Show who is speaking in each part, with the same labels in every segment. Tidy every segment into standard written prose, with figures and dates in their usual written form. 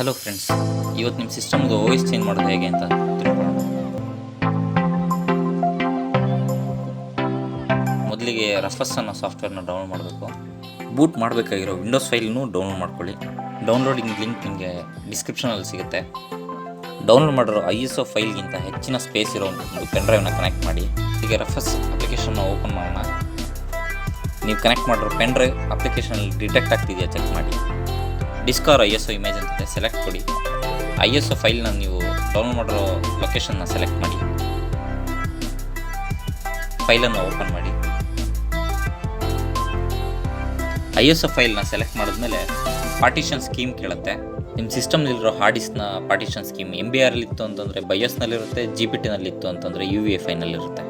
Speaker 1: Hello friends, ಇವತ್ತು ನಿಮ್ಮ ಸಿಸ್ಟಮ್ದು voice change ಮಾಡೋದು ಹೇಗೆ ಅಂತ ತಿಳ್ಕೊಳ್ಳೋಣ. ಮೊದಲಿಗೆ ರಫಸ್ ಅನ್ನೋ ಸಾಫ್ಟ್ವೇರ್ನ ಡೌನ್ಲೋಡ್ ಮಾಡಬೇಕು. ಬೂಟ್ ಮಾಡಬೇಕಾಗಿರೋ ವಿಂಡೋಸ್ ಫೈಲ್ನು ಡೌನ್ಲೋಡ್ ಮಾಡ್ಕೊಳ್ಳಿ. ಡೌನ್ಲೋಡಿಂಗ್ ಲಿಂಕ್ ನಿಮಗೆ ಡಿಸ್ಕ್ರಿಪ್ಷನಲ್ಲಿ ಸಿಗುತ್ತೆ. ಡೌನ್ಲೋಡ್ ಮಾಡಿರೋ ISO ಫೈಲ್ಗಿಂತ ಹೆಚ್ಚಿನ ಸ್ಪೇಸ್ ಇರೋ ಒಂದು ಪೆನ್ಡ್ರೈವ್ನ ಕನೆಕ್ಟ್ ಮಾಡಿ. ಈಗ ರಫಸ್ ಅಪ್ಲಿಕೇಶನ್ನ ಓಪನ್ ಮಾಡೋಣ. ನೀವು ಕನೆಕ್ಟ್ ಮಾಡಿರೋ ಪೆನ್ಡ್ರೈವ್ ಅಪ್ಲಿಕೇಶನಲ್ಲಿ ಡಿಟೆಕ್ಟ್ ಆಗ್ತಿದೆಯಾ ಚೆಕ್ ಮಾಡಿ. ಡಿಸ್ಕವರ್ ISO ಇಮೇಜ್ ಅಂತಿದೆ, ಸೆಲೆಕ್ಟ್ ಕೊಡಿ. ISO ಫೈಲ್ನ ನೀವು ಡೌನ್ಲೋಡ್ ಮಾಡಿರೋ ಲೊಕೇಶನ್ನ ಸೆಲೆಕ್ಟ್ ಮಾಡಿ. ಫೈಲನ್ನು ಓಪನ್ ಮಾಡಿ. ISO ಫೈಲ್ನ ಸೆಲೆಕ್ಟ್ ಮಾಡಿದ್ಮೇಲೆ ಪಾರ್ಟಿಷನ್ ಸ್ಕೀಮ್ ಕೇಳುತ್ತೆ. ನಿಮ್ಮ ಸಿಸ್ಟಮ್ನಲ್ಲಿರೋ ಹಾರ್ಡ್ ಡಿಸ್ಕ್ನ ಪಾರ್ಟಿಷನ್ ಸ್ಕೀಮ್ MBR ಇತ್ತು ಅಂತಂದರೆ BIOSನಲ್ಲಿರುತ್ತೆ, GPTನಲ್ಲಿತ್ತು ಅಂತಂದರೆ UEFIನಲ್ಲಿರುತ್ತೆ.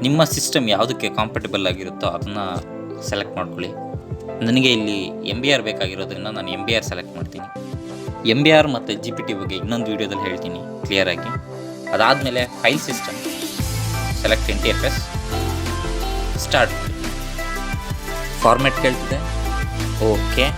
Speaker 1: ನಿಮ್ಮ ಸಿಸ್ಟಮ್ ಯಾವುದಕ್ಕೆ ಕಾಂಪಟೇಬಲ್ ಆಗಿರುತ್ತೋ ಅದನ್ನು ಸೆಲೆಕ್ಟ್ ಮಾಡ್ಕೊಳ್ಳಿ. ನನಗೆ ಇಲ್ಲಿ MBR ಬೇಕಾಗಿರೋದ್ರಿಂದ ನಾನು MBR ಸೆಲೆಕ್ಟ್ ಮಾಡ್ತೀನಿ. MBR ಮತ್ತು GPT ಬಗ್ಗೆ ಇನ್ನೊಂದು ವೀಡಿಯೋದಲ್ಲಿ ಹೇಳ್ತೀನಿ ಕ್ಲಿಯರಾಗಿ. ಅದಾದಮೇಲೆ file system select NTFS start. Format ಕೇಳ್ತಿದೆ, ಓಕೆ.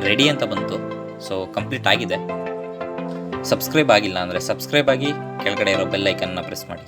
Speaker 1: ರೆಡಿ ಅಂತ ಬಂತು. ಸೊ ಕಂಪ್ಲೀಟ್ ಆಗಿದೆ. ಸಬ್ಸ್ಕ್ರೈಬ್ ಆಗಿಲ್ಲ ಅಂದರೆ ಸಬ್ಸ್ಕ್ರೈಬ್ ಆಗಿ, ಕೆಳಗಡೆ ಇರೋ ಬೆಲ್ ಐಕನ್ನ ಪ್ರೆಸ್ ಮಾಡಿ.